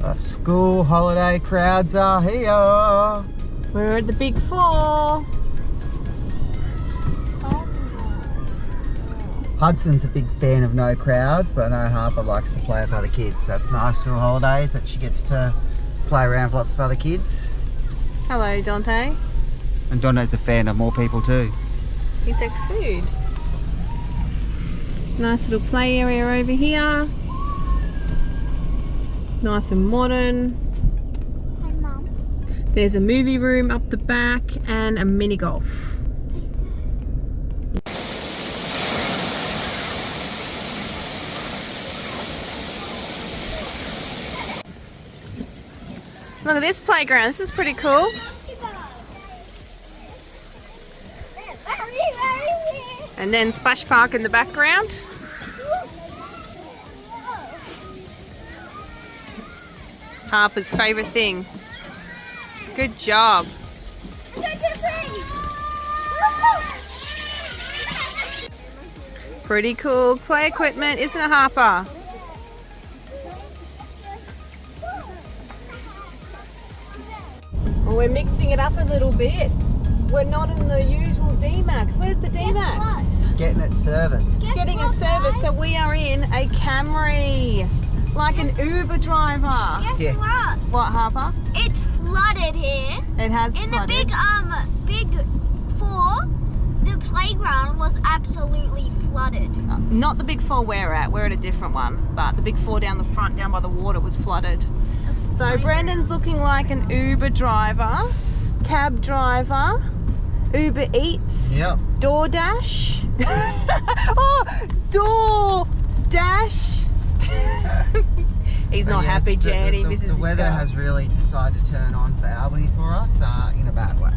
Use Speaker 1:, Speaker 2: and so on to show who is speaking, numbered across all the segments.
Speaker 1: The school holiday crowds are here.
Speaker 2: We're at the Big Four.
Speaker 1: Hudson's a big fan of no crowds, but I know Harper likes to play with other kids. So it's nice school holidays that she gets to play around with lots of other kids.
Speaker 2: Hello, Dante.
Speaker 1: And Dante's a fan of more people too.
Speaker 2: He's like food. Nice little play area over here. Nice and modern.
Speaker 3: Hi, Mum.
Speaker 2: There's a movie room up the back and a mini golf. Look at this playground. This is pretty cool. And then Splash Park in the background. Harper's favourite thing. Good job. Pretty cool play equipment, isn't it, Harper? Well, we're mixing it up a little bit. We're not in the usual D-Max. Where's the D-Max?
Speaker 1: Getting its service.
Speaker 2: Getting a service, so we are in a Camry. Like an Uber driver.
Speaker 3: Guess what?
Speaker 2: What, Harper?
Speaker 3: It's flooded here.
Speaker 2: It has
Speaker 3: In
Speaker 2: flooded.
Speaker 3: the big four, the playground was absolutely flooded.
Speaker 2: Not the Big Four we're at a different one, but the Big Four down the front, down by the water, was flooded. So Brandon's looking like an Uber driver, cab driver, Uber Eats,
Speaker 1: Yep.
Speaker 2: DoorDash. Oh, DoorDash. He's not happy, Jan. He misses
Speaker 1: the
Speaker 2: his
Speaker 1: weather
Speaker 2: car.
Speaker 1: has really decided to turn on for Albany for us in a bad way.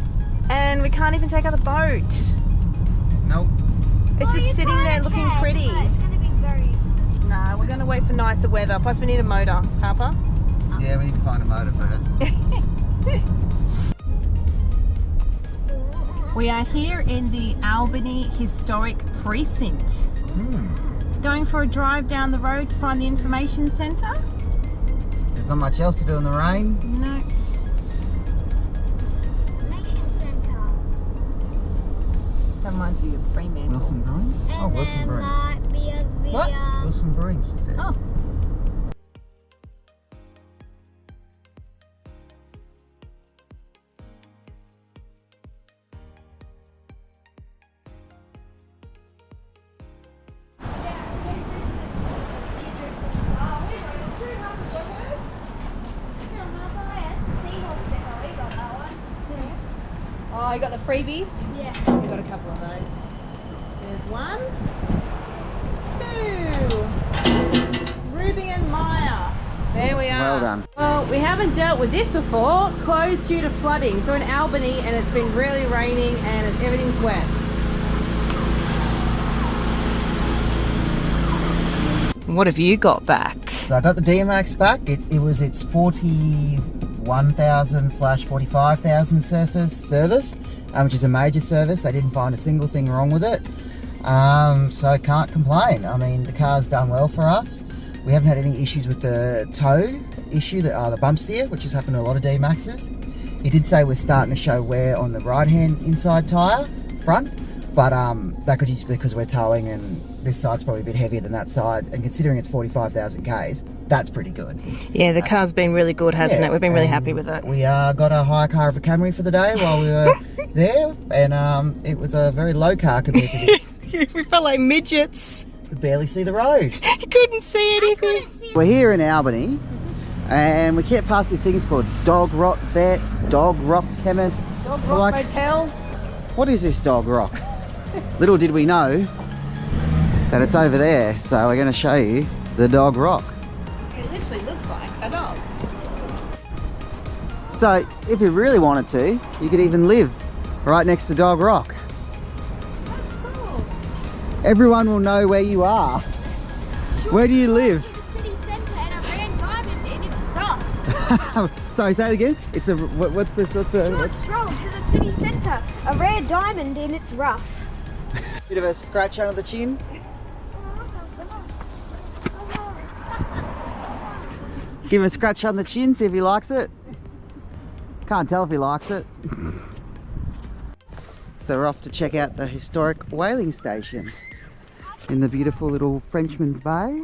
Speaker 2: And we can't even take out the boat.
Speaker 1: Nope.
Speaker 2: It's just sitting there looking pretty.
Speaker 3: It's going to be very...
Speaker 2: No, we're going to wait for nicer weather. Plus we need a motor, Harper.
Speaker 1: Yeah, we need to find a motor first.
Speaker 2: We are here in the Albany Historic Precinct. Going for a drive down the road to find the information centre?
Speaker 1: There's not much else to do in the rain.
Speaker 2: No.
Speaker 3: Information Centre.
Speaker 2: That reminds me of Fremantle.
Speaker 1: Wilson Brewing? Oh,
Speaker 3: And
Speaker 1: Wilson
Speaker 3: there
Speaker 1: Brewing.
Speaker 3: might be a
Speaker 2: What?
Speaker 1: Wilson Brewing's just there.
Speaker 2: Oh. Oh, you got the freebies?
Speaker 3: Yeah.
Speaker 2: We got a couple of those. There's 1, 2. Ruby and Maya. There we are.
Speaker 1: Well done.
Speaker 2: Well, we haven't dealt with this before. Closed due to flooding. So in Albany, and it's been really raining and everything's wet. What have you got back?
Speaker 1: So I got the D-Max back. It was its 41,000/45,000 service, which is a major service. They didn't find a single thing wrong with it. So I can't complain. I mean, the car's done well for us. We haven't had any issues with the toe issue, the bump steer, which has happened to a lot of D-Maxes. He did say we're starting to show wear on the right-hand inside tyre front, but that could just be because we're towing and this side's probably a bit heavier than that side, and considering it's 45,000 Ks, that's pretty good.
Speaker 2: Yeah, the car's been really good, hasn't it? We've been really happy with it.
Speaker 1: We got a hire car of a Camry for the day while we were there, and it was a very low car compared to this.
Speaker 2: We felt like midgets.
Speaker 1: Could barely see the road.
Speaker 2: You couldn't see anything.
Speaker 1: We're here in Albany, and we kept passing things called Dog Rock Vet, Dog Rock Chemist.
Speaker 2: Dog
Speaker 1: We're
Speaker 2: Rock
Speaker 1: like,
Speaker 2: Motel.
Speaker 1: what is this Dog Rock? Little did we know that it's over there, so we're going to show you the Dog Rock.
Speaker 2: It literally looks like a dog.
Speaker 1: So if you really wanted to, you could even live right next to Dog Rock.
Speaker 2: Cool.
Speaker 1: Everyone will know where you are. Where do you live?
Speaker 3: City centre and a red diamond and it's rough.
Speaker 1: Sorry, say it again. It's a, what's this? What's a,
Speaker 3: Short stroll to the city centre, a rare diamond and it's rough.
Speaker 1: bit of a scratch under the chin. Give him a scratch on the chin, see if he likes it. Can't tell if he likes it. So we're off to check out the historic whaling station in the beautiful little Frenchman's Bay.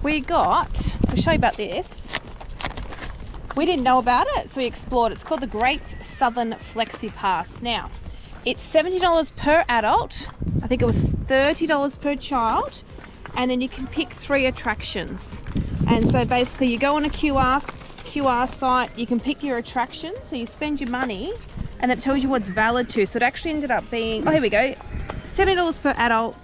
Speaker 2: I'll show you about this. We didn't know about it, so we explored. It's called the Great Southern Flexi Pass. Now, it's $70 per adult. I think it was $30 per child. And then you can pick 3 attractions. And so basically you go on a QR site, you can pick your attraction, so you spend your money, and it tells you what it's valid to. So it actually ended up being, oh, here we go, $70 per adult,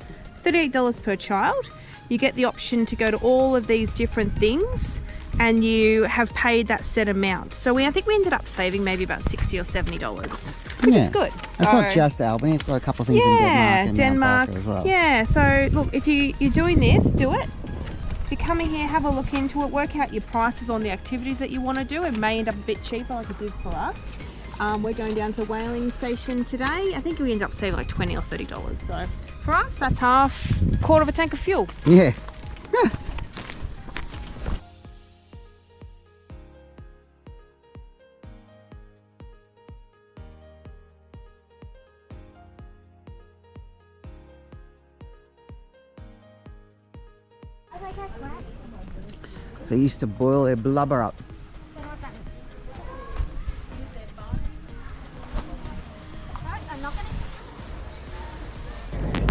Speaker 2: $38 per child. You get the option to go to all of these different things, and you have paid that set amount. So I think we ended up saving maybe about $60 or $70, which is good. So,
Speaker 1: it's not just Albany, it's got a couple of things in Denmark as well.
Speaker 2: Yeah, so look, if you're doing this, do it. If you're coming here, have a look into it, work out your prices on the activities that you want to do. It may end up a bit cheaper like it did for us. We're going down to the whaling station today. I think we end up saving like $20 or $30. So for us, that's quarter of a tank of fuel.
Speaker 1: Yeah. So they used to boil their blubber up.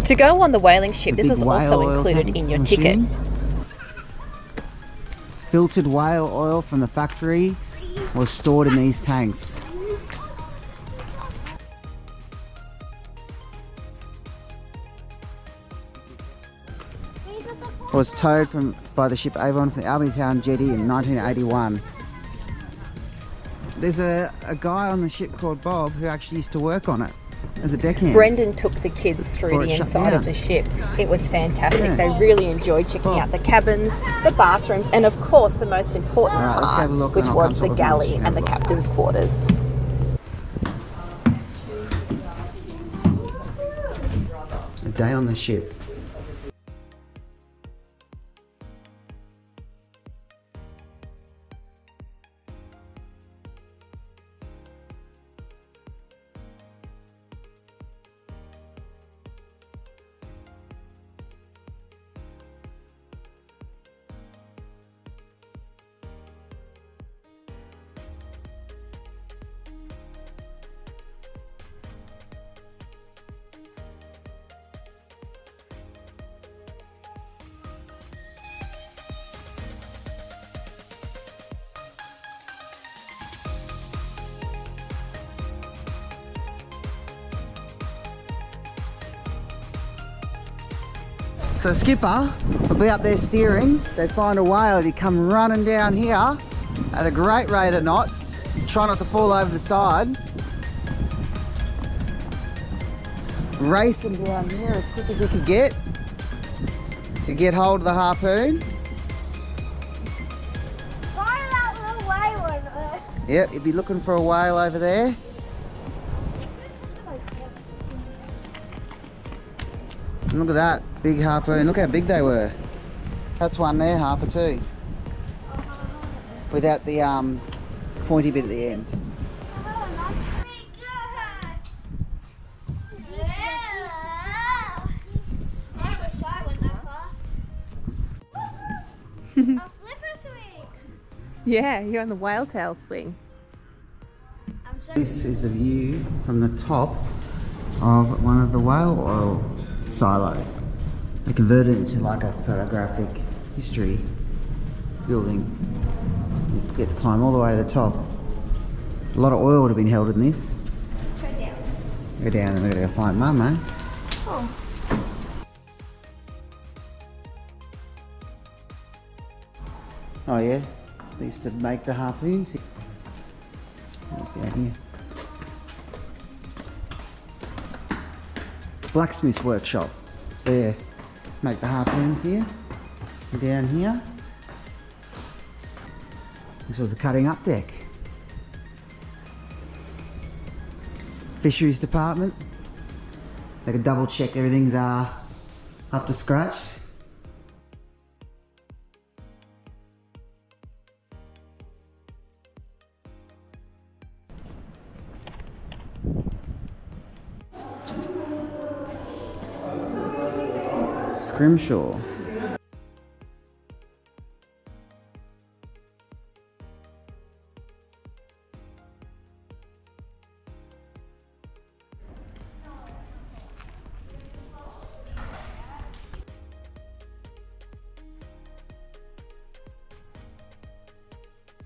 Speaker 2: To go on the whaling ship, this was also included in your ticket.
Speaker 1: Filtered whale oil from the factory was stored in these tanks. Was towed by the ship Avon from the Albany Town jetty in 1981. There's a guy on the ship called Bob who actually used to work on it as a deckhand.
Speaker 2: Brendan took the kids through the inside of the ship. It was fantastic. Yeah. They really enjoyed checking out the cabins, the bathrooms, and of course the most important part, which was the galley and the captain's quarters.
Speaker 1: A day on the ship. So the skipper will be up there steering, they find a whale, he'd come running down here at a great rate of knots, try not to fall over the side, racing down here as quick as he could get to get hold of the harpoon.
Speaker 3: Find that little whale over there.
Speaker 1: Yep, he'd be looking for a whale over there. And look at that big harpoon, look how big they were. That's one there, Harper too. Without the pointy bit at the end.
Speaker 2: Yeah, you're on the whale tail swing.
Speaker 1: This is a view from the top of one of the whale oil silos. They converted it into like a photographic history building. You get to climb all the way to the top. A lot of oil would have been held in this.
Speaker 3: Go down.
Speaker 1: Go down and we're going to go find Mum, eh?
Speaker 3: Oh.
Speaker 1: Oh yeah, they used to make the harpoons. Down here. Blacksmith's workshop. So yeah, make the harpoons here. And down here. This was the cutting up deck. Fisheries department. They could double check everything's up to scratch. Scrimshaw.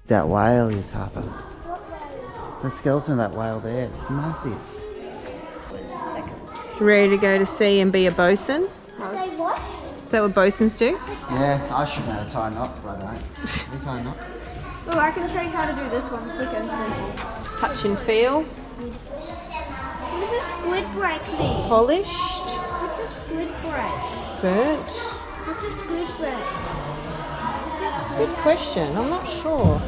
Speaker 1: That whale is, Harper. The skeleton of that whale there, it's massive.
Speaker 2: Ready to go to sea and be a bosun?
Speaker 3: They what?
Speaker 2: Is that what bosuns do?
Speaker 1: Yeah, I should know how to tie knots, but I don't. You tie a knot?
Speaker 3: Oh, I can show you how to do this one quick and simple.
Speaker 2: Touch and feel.
Speaker 3: What does a squid break mean?
Speaker 2: Polished.
Speaker 3: What's a squid break?
Speaker 2: Burnt.
Speaker 3: What's a squid break?
Speaker 2: Good question. I'm not sure.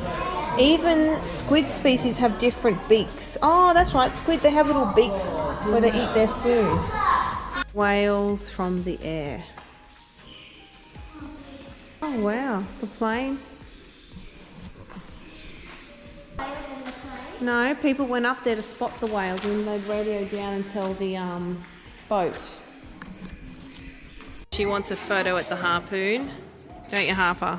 Speaker 2: Even squid species have different beaks. Oh, that's right. Squid, they have little beaks where they eat their food. Whales from the air. Oh, wow. The plane. No, people went up there to spot the whales and they'd radio down and tell the boat. She wants a photo at the harpoon. Don't you, Harper?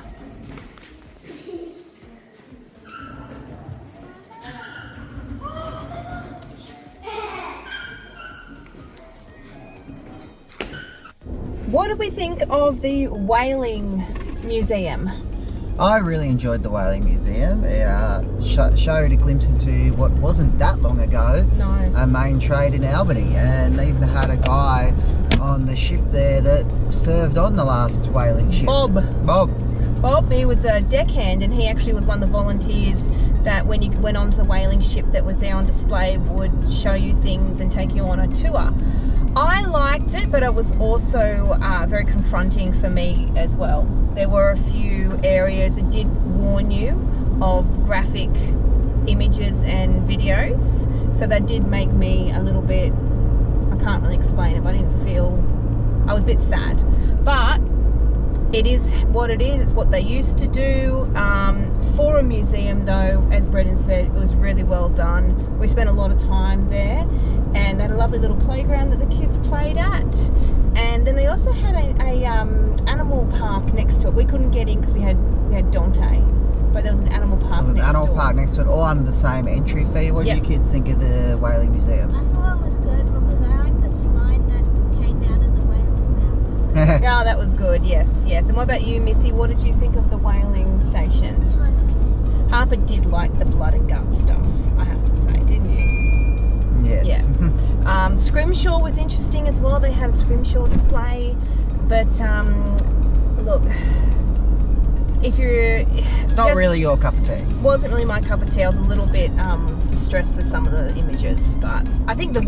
Speaker 2: What did we think of the Whaling Museum?
Speaker 1: I really enjoyed the Whaling Museum. It showed a glimpse into what wasn't that long ago,
Speaker 2: No.
Speaker 1: a main trade in Albany, and they even had a guy on the ship there that served on the last whaling ship.
Speaker 2: Bob, he was a deckhand and he actually was one of the volunteers that when you went onto the whaling ship that was there on display would show you things and take you on a tour. I liked it, but it was also very confronting for me as well. There were a few areas that did warn you of graphic images and videos, so that did make me a little bit, I can't really explain it, but I didn't feel, I was a bit sad. But it is what it is, it's what they used to do. For a museum though, as Brendan said, it was really well done. We spent a lot of time there and they had a lovely little playground that the kids played at. And then they also had a animal park next to it. We couldn't get in because we had Dante, but there was an animal park next to it.
Speaker 1: An animal park next to it, all under the same entry fee. What did you kids think of the Whaling Museum?
Speaker 3: I thought it was good because I like the slide that came out of the whale's mouth.
Speaker 2: Oh, that was good, yes. And what about you, Missy? What did you think of the whaling station? Harper did like the blood and guts stuff, I have to say, didn't you?
Speaker 1: Yes.
Speaker 2: Yeah. Scrimshaw was interesting as well. They had a Scrimshaw display, but look, if you're...
Speaker 1: It's not really your cup of tea.
Speaker 2: Wasn't really my cup of tea. I was a little bit distressed with some of the images, but I think the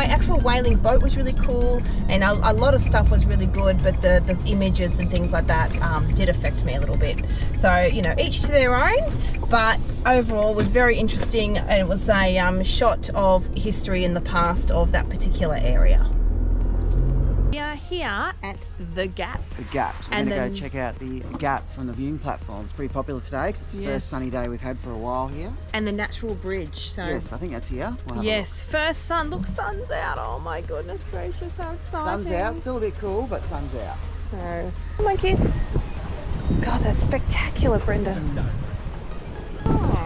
Speaker 2: actual whaling boat was really cool, and a lot of stuff was really good, but the images and things like that did affect me a little bit. So, you know, each to their own, but overall was very interesting, and it was a shot of history in the past of that particular area. We are here at the Gap.
Speaker 1: The Gap. So we're
Speaker 2: And
Speaker 1: going to
Speaker 2: then-
Speaker 1: go check out the Gap from the viewing platform. It's pretty popular today because it's the
Speaker 2: Yes.
Speaker 1: first sunny day we've had for a while here.
Speaker 2: And the natural bridge. So
Speaker 1: Yes, I think that's here. We'll have a
Speaker 2: yes, first sun. Look, sun's out. Oh my goodness gracious, how
Speaker 1: look.
Speaker 2: exciting.
Speaker 1: Sun's out. Still a bit cool, but sun's out.
Speaker 2: So, come on kids. God, that's spectacular, Brenda. Oh.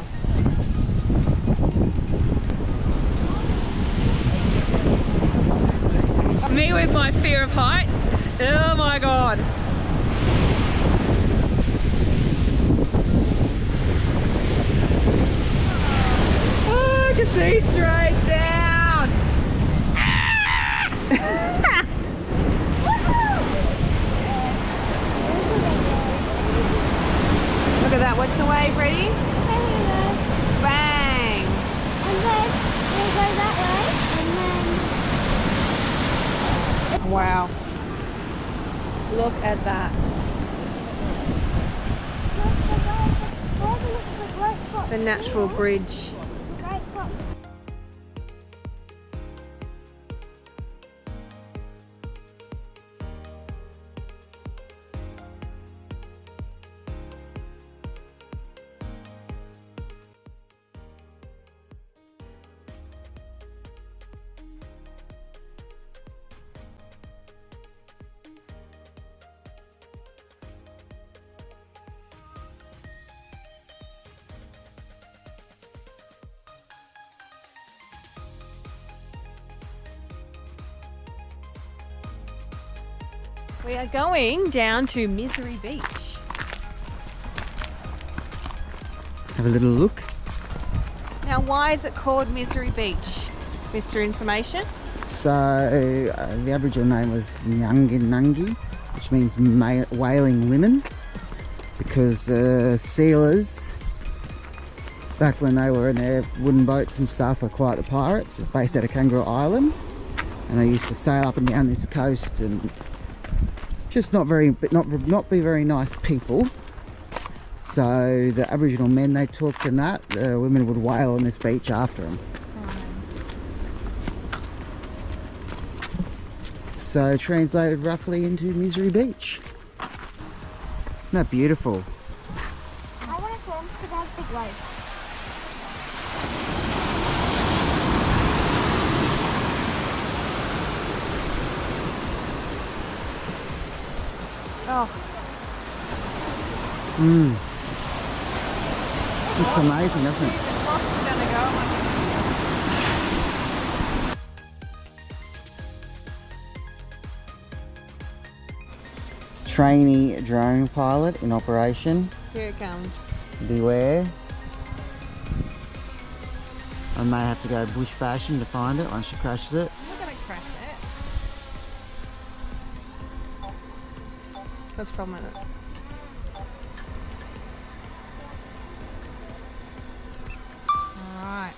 Speaker 2: Me with my fear of heights. Oh my God. Oh, I can see straight down. Look at that. Watch the wave. Ready? Bang.
Speaker 3: And then we'll go that way, and then
Speaker 2: Wow. Look at that. The natural bridge.
Speaker 3: Great spot.
Speaker 2: We are going down to Misery Beach.
Speaker 1: Have a little look.
Speaker 2: Now, why is it called Misery Beach, Mr. Information?
Speaker 1: So the Aboriginal name was Nyanginungi, which means whaling women, because sealers, back when they were in their wooden boats and stuff, were quite the pirates, based out of Kangaroo Island, and they used to sail up and down this coast and just not be very nice people. So the Aboriginal men they took, and that the women would wail on this beach after them. So translated roughly into Misery Beach. Isn't that beautiful?
Speaker 3: I want to film because I have big waves.
Speaker 2: Oh,
Speaker 1: It's amazing, isn't it?
Speaker 2: we're gonna go.
Speaker 1: Trainee drone pilot in operation.
Speaker 2: Here it comes.
Speaker 1: Beware. I may have to go bush bashing to find it once she crashes it.
Speaker 2: I'm not gonna crash it. Let's film it. Alright.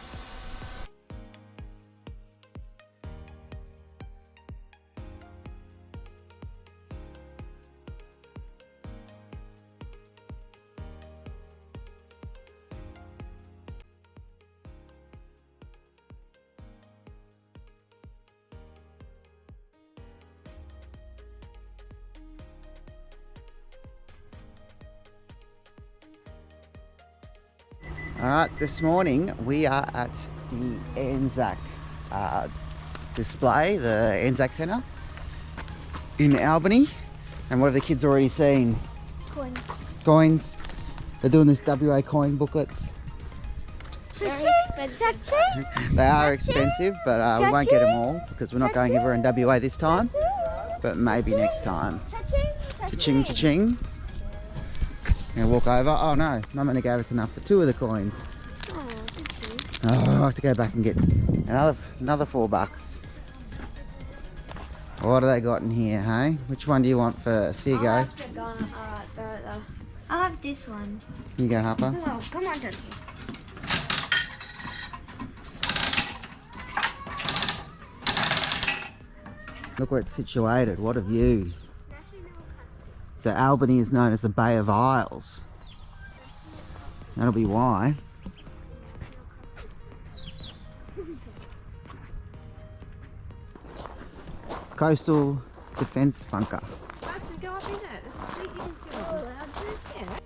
Speaker 1: Alright, this morning we are at the ANZAC display, the ANZAC Centre in Albany. And what have the kids already seen?
Speaker 3: Coin.
Speaker 1: Coins. They're doing this WA coin booklets.
Speaker 3: Very expensive.
Speaker 1: They are expensive, but we won't get them all because we're not going ever in WA this time. But maybe next time. Cha-ching, cha-ching. Gonna walk over. Oh no, Mum only gave us enough for 2 of the coins. Oh, I have to go back and get another $4. What do they got in here, hey? Which one do you want first? Here you go.
Speaker 3: I'll have this one.
Speaker 1: Here you go, Harper.
Speaker 3: No, come on, Dante.
Speaker 1: Look where it's situated. What a view. So Albany is known as the Bay of Isles. That'll be why. Coastal Defence Bunker.
Speaker 2: Let's go up in it. There's a seat you can sit on. Yeah.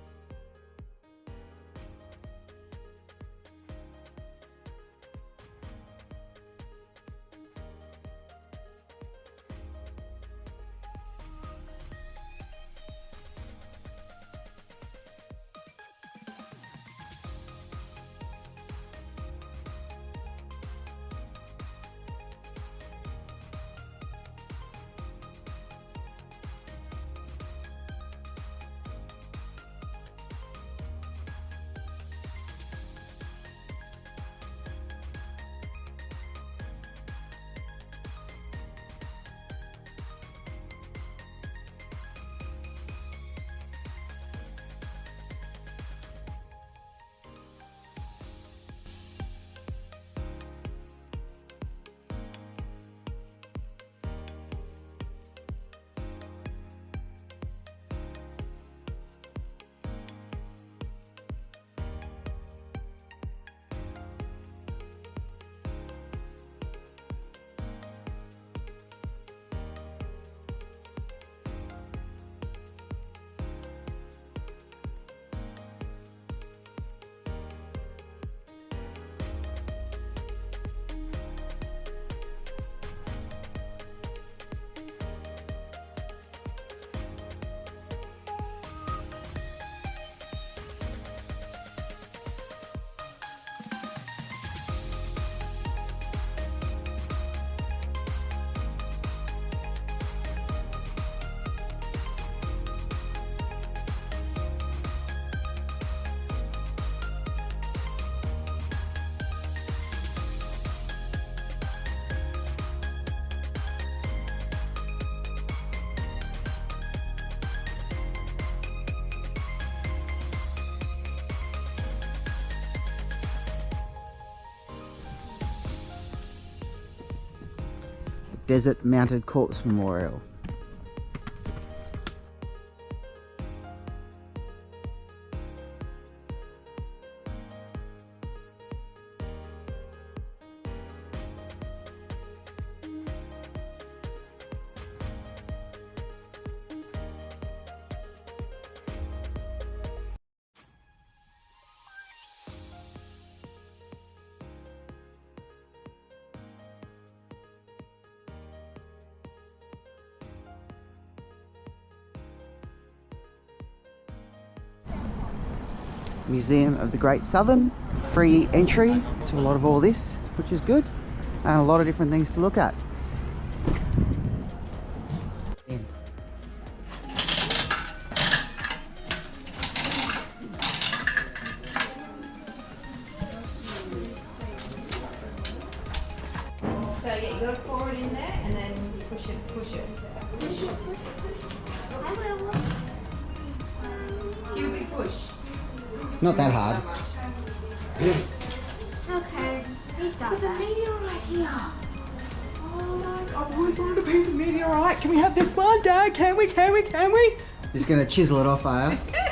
Speaker 1: Desert Mounted Corpse Memorial. Museum of the Great Southern, free entry to a lot of all this, which is good, and a lot of different things to look at.
Speaker 2: So yeah, you gotta pour it in there and then push it, push it. Push it, push it, push it. Give a big push.
Speaker 1: Not that hard.
Speaker 3: Okay, please stop
Speaker 2: There's a
Speaker 3: that.
Speaker 2: meteorite here.
Speaker 4: Oh my God, I've always wanted a piece of meteorite. Can we have this one, Dad? Can we? Can we? Can we?
Speaker 1: Just gonna chisel it off, are you?
Speaker 2: It's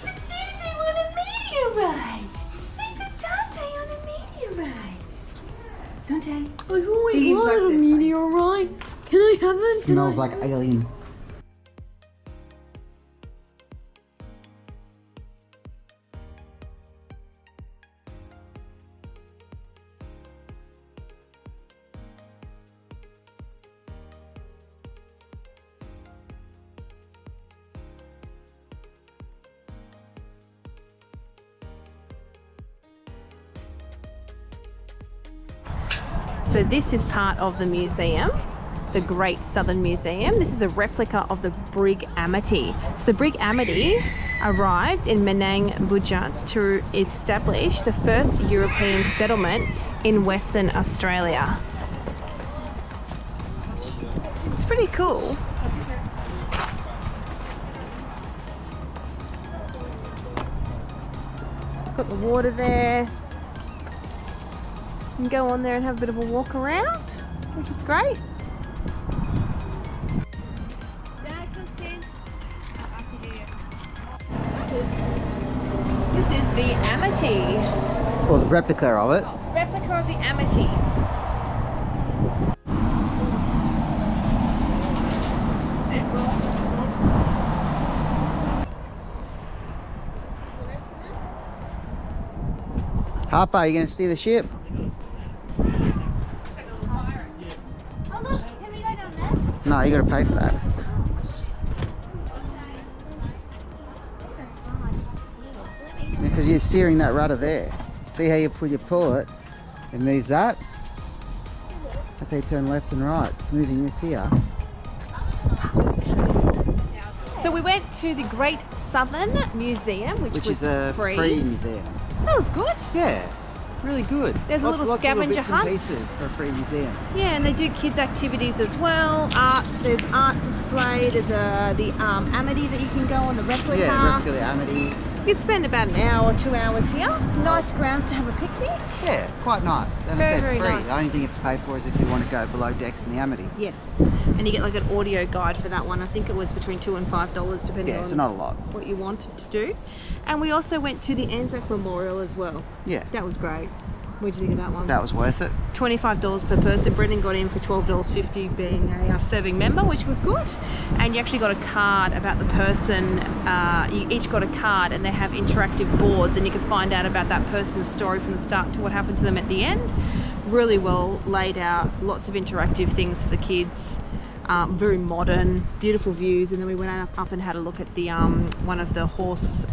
Speaker 2: a Dante on a meteorite. It's a Dante on a meteorite. Dante.
Speaker 3: I've always
Speaker 2: He's
Speaker 3: wanted
Speaker 2: like
Speaker 3: a
Speaker 2: this size.
Speaker 3: meteorite. Can I have it?
Speaker 1: Smells like alien.
Speaker 2: So this is part of the museum, the Great Southern Museum. This is a replica of the Brig Amity. So the Brig Amity arrived in Menang Bujat to establish the first European settlement in Western Australia. It's pretty cool. Got the water there. You can go on there and have a bit of a walk around, which is great. This is the Amity,
Speaker 1: Or the replica of it.
Speaker 2: replica of the Amity.
Speaker 1: Harper, are you gonna steer the ship?
Speaker 3: Oh look, can we go down there?
Speaker 1: No, you gotta pay for that. Because you're steering that rudder there. See how you pull it, it moves that. That's how you turn left and right, smoothing this here.
Speaker 2: So we went to the Great Southern Museum, which was
Speaker 1: is a free museum.
Speaker 2: That was good.
Speaker 1: Yeah, really good.
Speaker 2: There's a little scavenger
Speaker 1: bits
Speaker 2: hunt.
Speaker 1: and pieces for a free museum.
Speaker 2: Yeah, and they do kids activities as well. There's art display. There's the Amity that you can go on, the replica.
Speaker 1: Yeah, replica Amity.
Speaker 2: You can spend about an hour or 2 hours here. Nice grounds to have a picnic.
Speaker 1: Yeah, quite nice. And
Speaker 2: Very,
Speaker 1: I
Speaker 2: very
Speaker 1: said free.
Speaker 2: nice.
Speaker 1: The only thing you have to pay for is if you want to go below decks in the Amity.
Speaker 2: Yes, and you get like an audio guide for that one. I think it was between $2 and $5 depending
Speaker 1: Yeah,
Speaker 2: on
Speaker 1: so not a lot.
Speaker 2: what you wanted to do. And we also went to the ANZAC Memorial as well.
Speaker 1: Yeah,
Speaker 2: That was great. What did you think of that one?
Speaker 1: that was worth it.
Speaker 2: $25 per person. Brendan got in for $12.50 being a serving member, which was good. And you actually got a card about the person. You each got a card and they have interactive boards and you can find out about that person's story from the start to what happened to them at the end. Really well laid out, lots of interactive things for the kids. Very modern, beautiful views. And then we went up and had a look at the one of the horse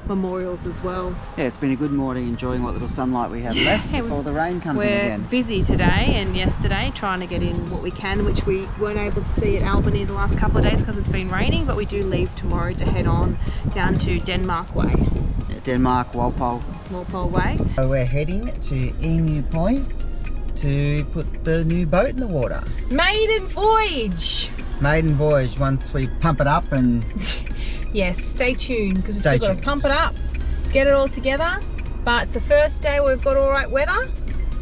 Speaker 2: memorials as well.
Speaker 1: Yeah, it's been a good morning, enjoying what little sunlight we have left before the rain comes in
Speaker 2: We're
Speaker 1: again.
Speaker 2: busy today and yesterday trying to get in what we can, which we weren't able to see at Albany the last couple of days because it's been raining, but we do leave tomorrow to head on down to Denmark Way.
Speaker 1: Yeah, Denmark, Walpole.
Speaker 2: Walpole Way.
Speaker 1: So we're heading to Emu Point to put the new boat in the water.
Speaker 2: Maiden voyage!
Speaker 1: Maiden voyage once we pump it up and
Speaker 2: Yes, stay tuned because we've
Speaker 1: Stay
Speaker 2: still got to
Speaker 1: tuned.
Speaker 2: pump it up, get it all together, but it's the first day where we've got all right weather.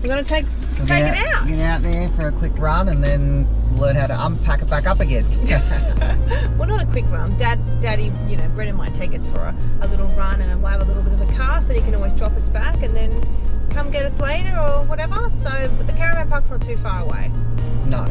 Speaker 2: We're going to take
Speaker 1: We'll
Speaker 2: take it out.
Speaker 1: Get out there for a quick run and then learn how to unpack it back up again.
Speaker 2: Well, not a quick run. Daddy, you know, Brendan might take us for a little run, and we'll have a little bit of a car, so he can always drop us back and then come get us later or whatever. So the caravan park's not too far away.
Speaker 1: No.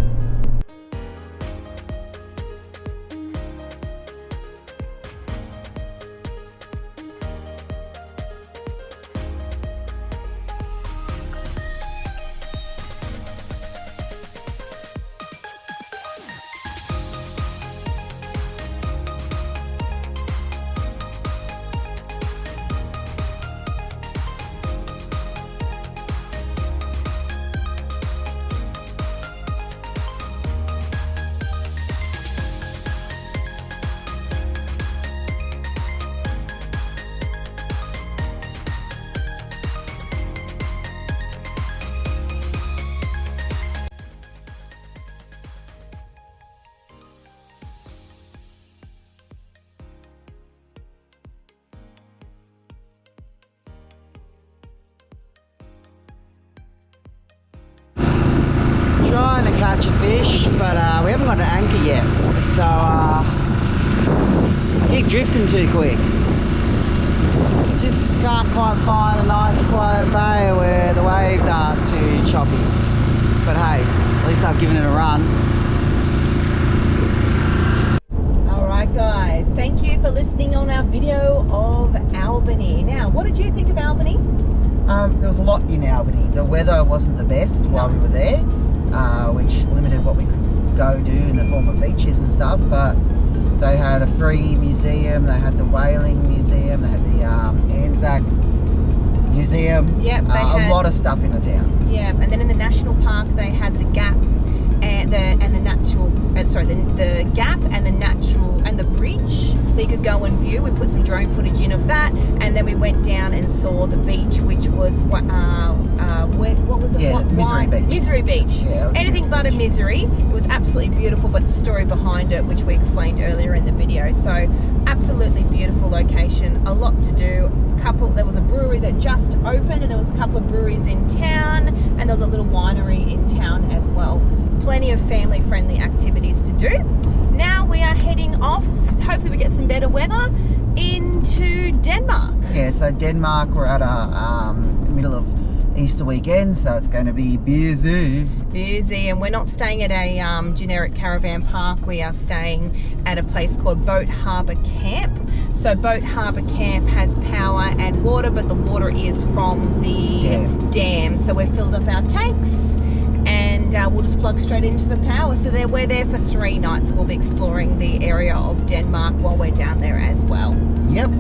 Speaker 1: Trying to catch a fish, but we haven't got an anchor yet, so keep drifting too quick. Just can't quite find a nice quiet bay where the waves aren't too choppy. But hey, at least I've given it a run.
Speaker 2: Alright guys, thank you for listening on our video of Albany. Now, what did you think of Albany?
Speaker 1: There was a lot in Albany. The weather wasn't the best while we were there, which limited what we could go do in the form of beaches and stuff, but they had a free museum, they had the Whaling Museum, they had the ANZAC Museum.
Speaker 2: Yep, they had
Speaker 1: a lot of stuff in the town.
Speaker 2: Yeah, and then in the national park they had the Gap and the Gap and the natural and the bridge that you could go and view. We put some drone footage in of that, and then we went down and saw the beach, which was what was it?
Speaker 1: Yeah, Misery Beach.
Speaker 2: Misery Beach.
Speaker 1: Yeah,
Speaker 2: anything but a misery. It was absolutely beautiful, but the story behind it, which we explained earlier in the video. So absolutely beautiful location, a lot to do. There was a brewery that just opened, and there was a couple of breweries in town, and there was a little winery in town as well. Plenty of family-friendly activities to do. Now we are heading off, hopefully we get some better weather, into Denmark.
Speaker 1: Yeah, so Denmark, we're at a middle of Easter weekend, so it's going to be busy.
Speaker 2: Busy, and we're not staying at a generic caravan park. We are staying at a place called Boat Harbour Camp. So Boat Harbour Camp has power and water, but the water is from the dam. So we've filled up our tanks, and we'll just plug straight into the power. So we're there for 3 nights. We'll be exploring the area of Denmark while we're down there as well.
Speaker 1: Yep.